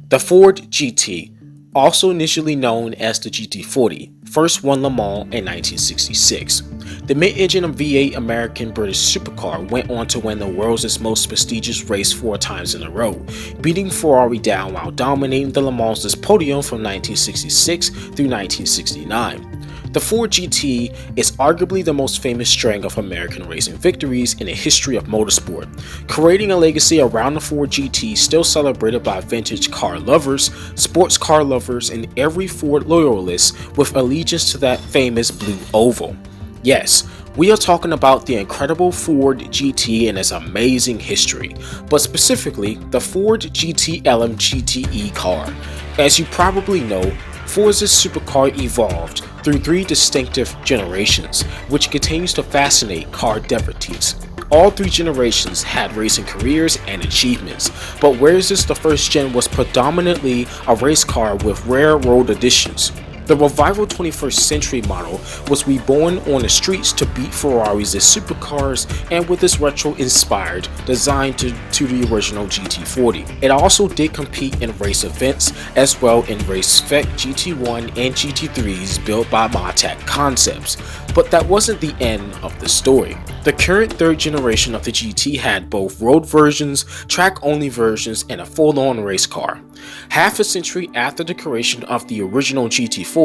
The Ford GT, also initially known as the GT40, first won Le Mans in 1966. The mid-engine V8 American-British supercar went on to win the world's most prestigious race 4 times in a row, beating Ferrari down while dominating the Le Mans podium from 1966 through 1969. The Ford GT is arguably the most famous string of American racing victories in the history of motorsport, creating a legacy around the Ford GT still celebrated by vintage car lovers, sports car lovers, and every Ford loyalist with allegiance to that famous blue oval. Yes, we are talking about the incredible Ford GT and its amazing history, but specifically the Ford GT LM GTE car. As you probably know, Forza's supercar evolved through 3 distinctive generations, which continues to fascinate car devotees. All 3 generations had racing careers and achievements, but whereas the first gen was predominantly a race car with rare road additions. The revival 21st century model was reborn on the streets to beat Ferraris as supercars and with its retro-inspired design to the original GT40. It also did compete in race events as well in race spec GT1 and GT3s built by Matec Concepts, but that wasn't the end of the story. The current 3rd generation of the GT had both road versions, track-only versions, and a full-on race car. Half a century after the creation of the original GT40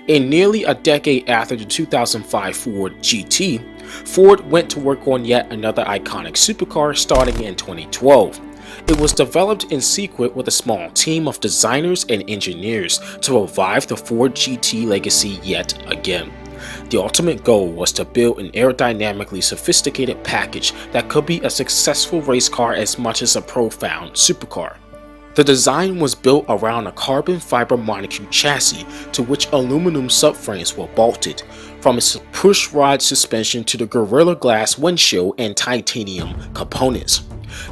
and nearly a decade after the 2005 Ford GT, Ford went to work on yet another iconic supercar starting in 2012. It was developed in secret with a small team of designers and engineers to revive the Ford GT legacy yet again. The ultimate goal was to build an aerodynamically sophisticated package that could be a successful race car as much as a profound supercar. The design was built around a carbon fiber monocoque chassis to which aluminum subframes were bolted, from its push-rod suspension to the Gorilla Glass windshield and titanium components.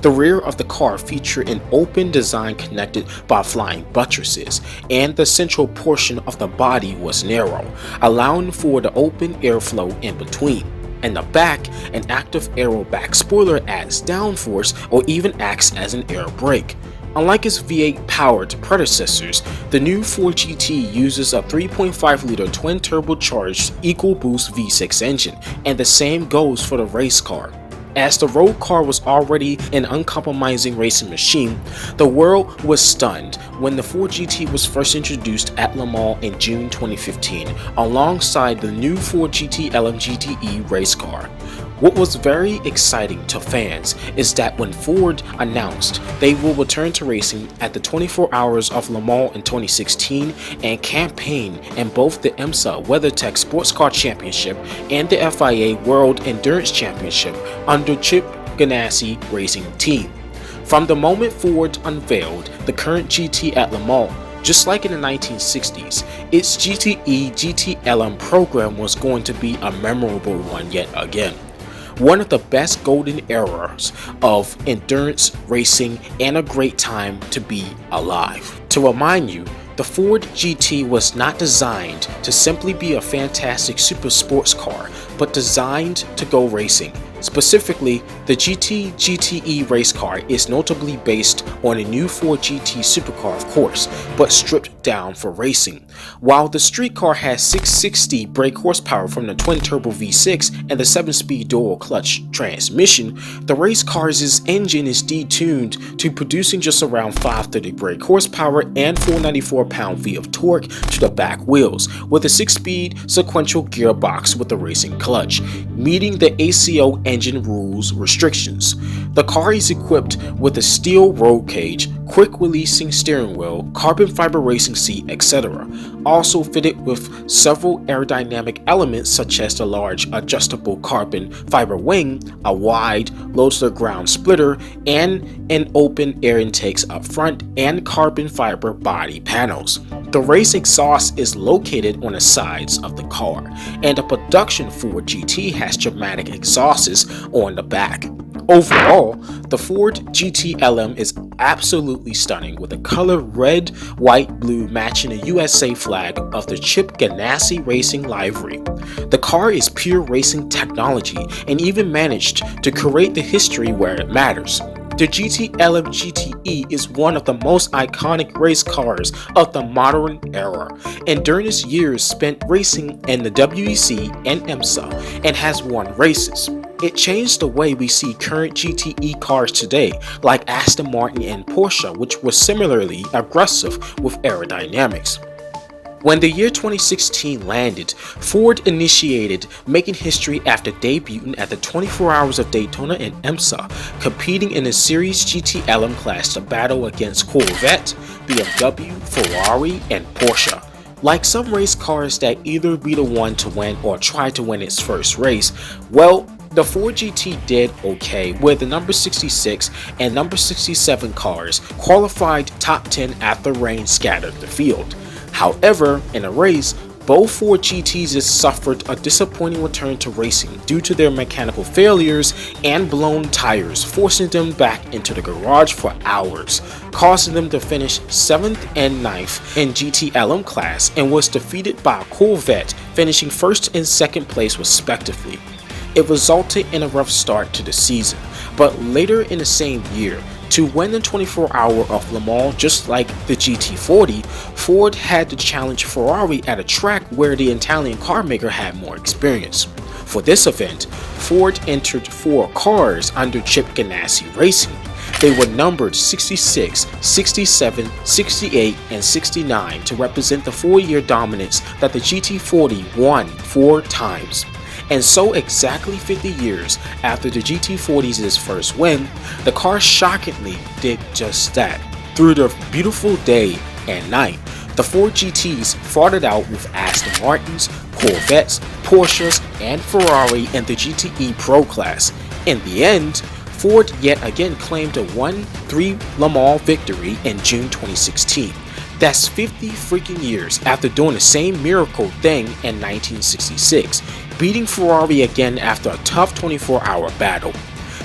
The rear of the car featured an open design connected by flying buttresses, and the central portion of the body was narrow, allowing for the open airflow in between. In the back, an active aero back spoiler adds downforce or even acts as an air brake. Unlike its V8-powered predecessors, the new Ford GT uses a 3.5-liter twin-turbocharged EcoBoost V6 engine, and the same goes for the race car. As the road car was already an uncompromising racing machine, the world was stunned when the Ford GT was first introduced at Le Mans in June 2015 alongside the new Ford GT LM GTE race car. What was very exciting to fans is that when Ford announced they will return to racing at the 24 Hours of Le Mans in 2016 and campaign in both the IMSA WEC SportsCar Championship and the FIA World Endurance Championship under Chip Ganassi Racing team. From the moment Ford unveiled the current GT at Le Mans, just like in the 1960s, its GTE GT LM program was going to be a memorable one yet again. One of the best golden eras of endurance racing and a great time to be alive. To remind you, the Ford GT was not designed to simply be a fantastic super sports car, but designed to go racing. Specifically, the GT GTE race car is notably based on a new Ford GT supercar of course, but stripped down for racing. While the street car has 660 brake horsepower from the twin-turbo V6 and the 7-speed dual-clutch transmission, the race car's engine is detuned to producing just around 530 brake horsepower and 494 pound-feet of torque to the back wheels, with a 6-speed sequential gearbox with a racing clutch, meeting the ACO engine rules restrictions. The car is equipped with a steel roll cage, quick-releasing steering wheel, carbon fiber racing seat, etc. Also fitted with several aerodynamic elements such as the large adjustable carbon fiber wing, a wide low-to-the-ground splitter, and an open air intakes up front and carbon fiber body panels. The race exhaust is located on the sides of the car, and the production Ford GT has dramatic exhausts on the back. Overall, the Ford GT LM is absolutely stunning with the color red, white, blue matching the USA flag of the Chip Ganassi Racing livery. The car is pure racing technology and even managed to create the history where it matters. The GT LM GTE is one of the most iconic race cars of the modern era, and during its years spent racing in the WEC and IMSA and has won races. It changed the way we see current GTE cars today, like Aston Martin and Porsche, which were similarly aggressive with aerodynamics. When the year 2016 landed, Ford initiated making history after debuting at the 24 Hours of Daytona in IMSA, competing in the Series GT LM class to battle against Corvette, BMW, Ferrari, and Porsche. Like some race cars that either be the one to win or try to win its first race, well, the Ford GT did okay, where the number 66 and number 67 cars qualified top 10 after rain scattered the field. However, in a race, both Ford GTs suffered a disappointing return to racing due to their mechanical failures and blown tires, forcing them back into the garage for hours, causing them to finish 7th and 9th in GT LM class and was defeated by a Corvette, finishing 1st and 2nd place respectively. It resulted in a rough start to the season, but later in the same year, to win the 24 Hour of Le Mans just like the GT40, Ford had to challenge Ferrari at a track where the Italian car maker had more experience. For this event, Ford entered 4 cars under Chip Ganassi Racing. They were numbered 66, 67, 68, and 69 to represent the 4-year dominance that the GT40 won 4 times. And so exactly 50 years after the GT40's first win, the car shockingly did just that. Through the beautiful day and night, the Ford GTs fought it out with Aston Martins, Corvettes, Porsches, and Ferrari in the GTE Pro class. In the end, Ford yet again claimed a 1-3 Le Mans victory in June 2016. That's 50 freaking years after doing the same miracle thing in 1966, beating Ferrari again after a tough 24-hour battle.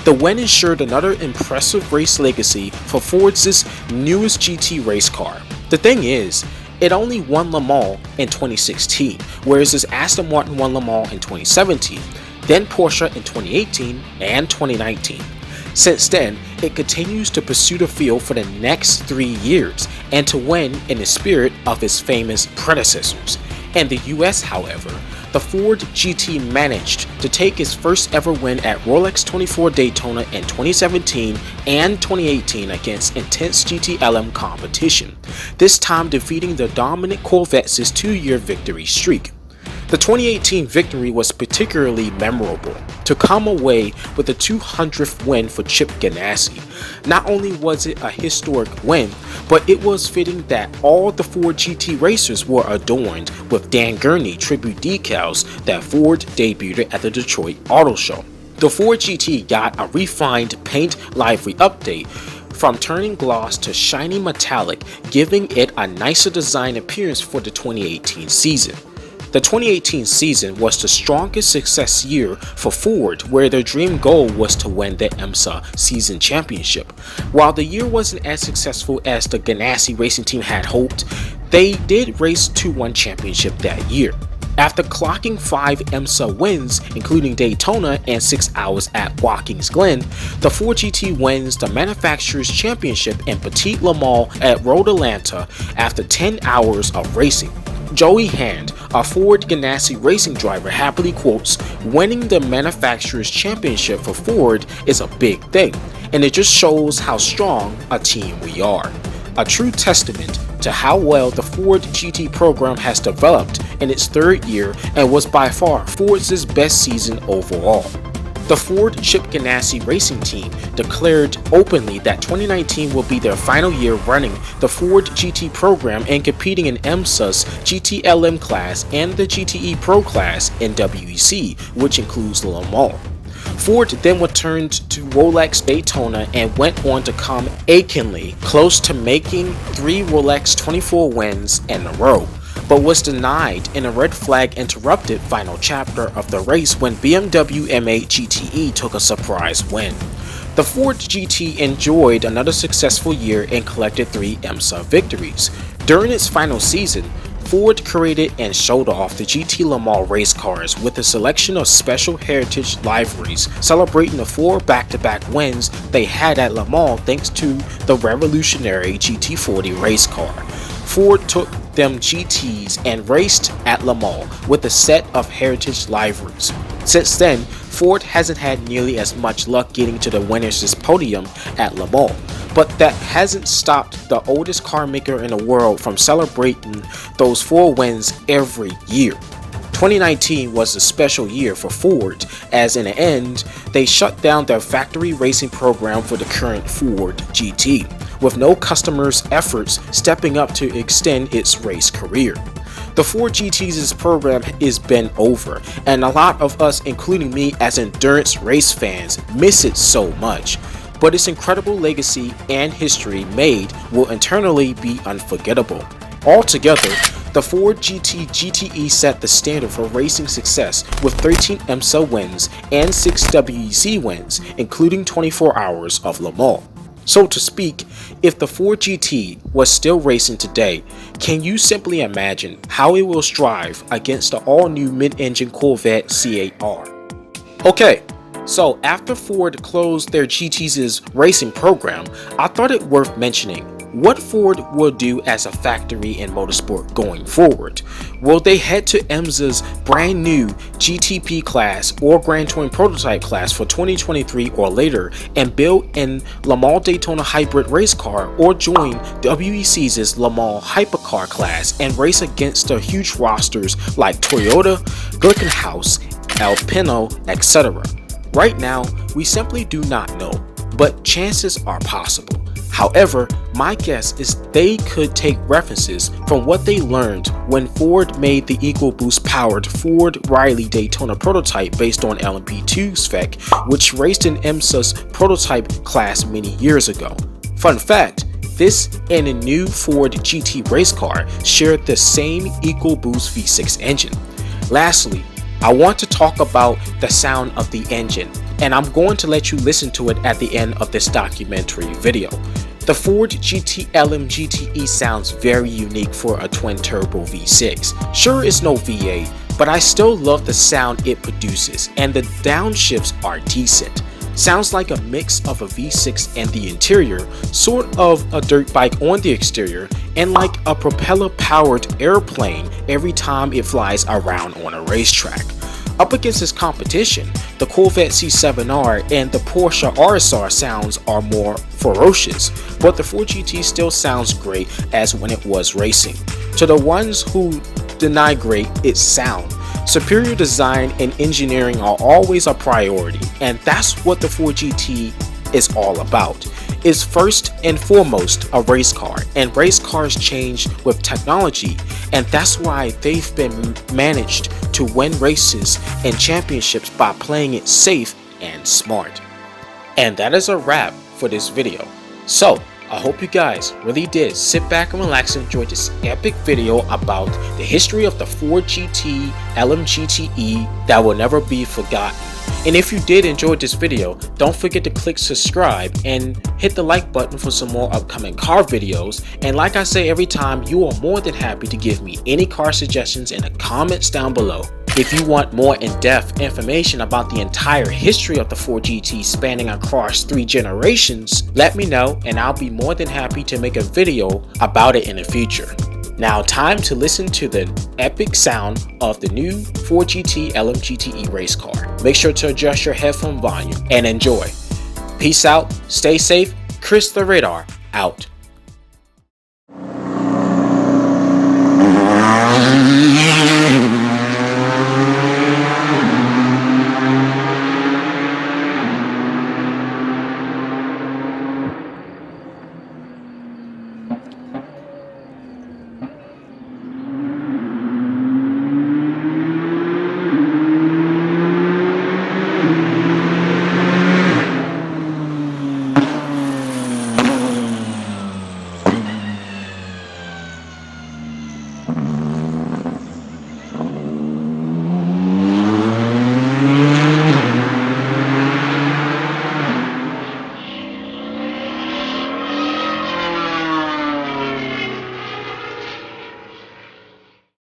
The win ensured another impressive race legacy for Ford's newest GT race car. The thing is, it only won Le Mans in 2016, whereas its Aston Martin won Le Mans in 2017, then Porsche in 2018 and 2019. Since then, it continues to pursue the field for the next 3 years and to win in the spirit of its famous predecessors. In the US, however, the Ford GT managed to take its first ever win at Rolex 24 Daytona in 2017 and 2018 against intense GT LM competition, this time defeating the dominant Corvette's 2-year victory streak. The 2018 victory was particularly memorable, to come away with the 200th win for Chip Ganassi. Not only was it a historic win, but it was fitting that all the Ford GT racers were adorned with Dan Gurney tribute decals that Ford debuted at the Detroit Auto Show. The Ford GT got a refined paint livery update, from turning gloss to shiny metallic, giving it a nicer design appearance for the 2018 season. The 2018 season was the strongest success year for Ford, where their dream goal was to win the IMSA Season Championship. While the year wasn't as successful as the Ganassi Racing team had hoped, they did race to one championship that year. After clocking 5 IMSA wins, including Daytona and 6 hours at Watkins Glen, the Ford GT wins the Manufacturers Championship in Petit Le Mans at Road Atlanta after 10 hours of racing. Joey Hand, a Ford Ganassi Racing driver, happily quotes, "Winning the Manufacturers Championship for Ford is a big thing, and it just shows how strong a team we are." A true testament to how well the Ford GT program has developed in its 3rd year and was by far Ford's best season overall. The Ford Chip Ganassi Racing team declared openly that 2019 will be their final year running the Ford GT program and competing in IMSA's GT LM class and the GTE Pro class in WEC, which includes Le Mans. Ford then returned to Rolex Daytona and went on to come achingly close to making 3 Rolex 24 wins in a row, but was denied in a red flag interrupted final chapter of the race when BMW M8 GTE took a surprise win. The Ford GT enjoyed another successful year and collected 3 IMSA victories. During its final season, Ford created and showed off the GT Le Mans race cars with a selection of special heritage liveries celebrating the 4 back-to-back wins they had at Le Mans thanks to the revolutionary GT40 race car. Ford took them GTs and raced at Le Mans with a set of heritage liveries. Since then, Ford hasn't had nearly as much luck getting to the winners' podium at Le Mans, but that hasn't stopped the oldest car maker in the world from celebrating those 4 wins every year. 2019 was a special year for Ford, as in the end, they shut down their factory racing program for the current Ford GT, with no customers' efforts stepping up to extend its race career. The Ford GT's program is been over, and a lot of us, including me as endurance race fans, miss it so much. But its incredible legacy and history made will eternally be unforgettable. Altogether, the Ford GT GTE set the standard for racing success with 13 IMSA wins and 6 WEC wins, including 24 hours of Le Mans. So to speak, if the Ford GT was still racing today, can you simply imagine how it will strive against the all-new mid-engine Corvette C8R? Okay, so after Ford closed their GT's racing program, I thought it worth mentioning what Ford will do as a factory in motorsport going forward. Will they head to IMSA's brand new GTP class or Grand Touring prototype class for 2023 or later and build an Le Mans Daytona hybrid race car, or join WEC's Le Mans hypercar class and race against the huge rosters like Toyota, Glickenhaus, Alpino, etc.? Right now, we simply do not know, but chances are possible. However, my guess is they could take references from what they learned when Ford made the EcoBoost powered Ford Riley Daytona prototype based on LMP2 spec, which raced in IMSA's prototype class many years ago. Fun fact, this and a new Ford GT race car shared the same EcoBoost V6 engine. Lastly, I want to talk about the sound of the engine, and I'm going to let you listen to it at the end of this documentary video. The Ford GT LM GTE sounds very unique for a twin-turbo V6. Sure, it's no V8, but I still love the sound it produces, and the downshifts are decent. Sounds like a mix of a V6 and the interior, sort of a dirt bike on the exterior, and like a propeller-powered airplane every time it flies around on a racetrack. Up against its competition, the Corvette C7R and the Porsche RSR sounds are more ferocious, but the Ford GT still sounds great as when it was racing. To the ones who deny great its sound, superior design and engineering are always a priority, and that's what the Ford GT is all about. It's first and foremost a race car, and race cars change with technology, and that's why they've been managed to win races and championships by playing it safe and smart. And that is a wrap for this video. So I hope you guys really did sit back and relax and enjoy this epic video about the history of the Ford GT LM GTE that will never be forgotten. And if you did enjoy this video, don't forget to click subscribe and hit the like button for some more upcoming car videos. And like I say every time, you are more than happy to give me any car suggestions in the comments down below. If you want more in-depth information about the entire history of the Ford GT spanning across 3 generations, let me know and I'll be more than happy to make a video about it in the future. Now time to listen to the epic sound of the new Ford GT LM GTE race car. Make sure to adjust your headphone volume and enjoy. Peace out, stay safe, Chris the Radar out.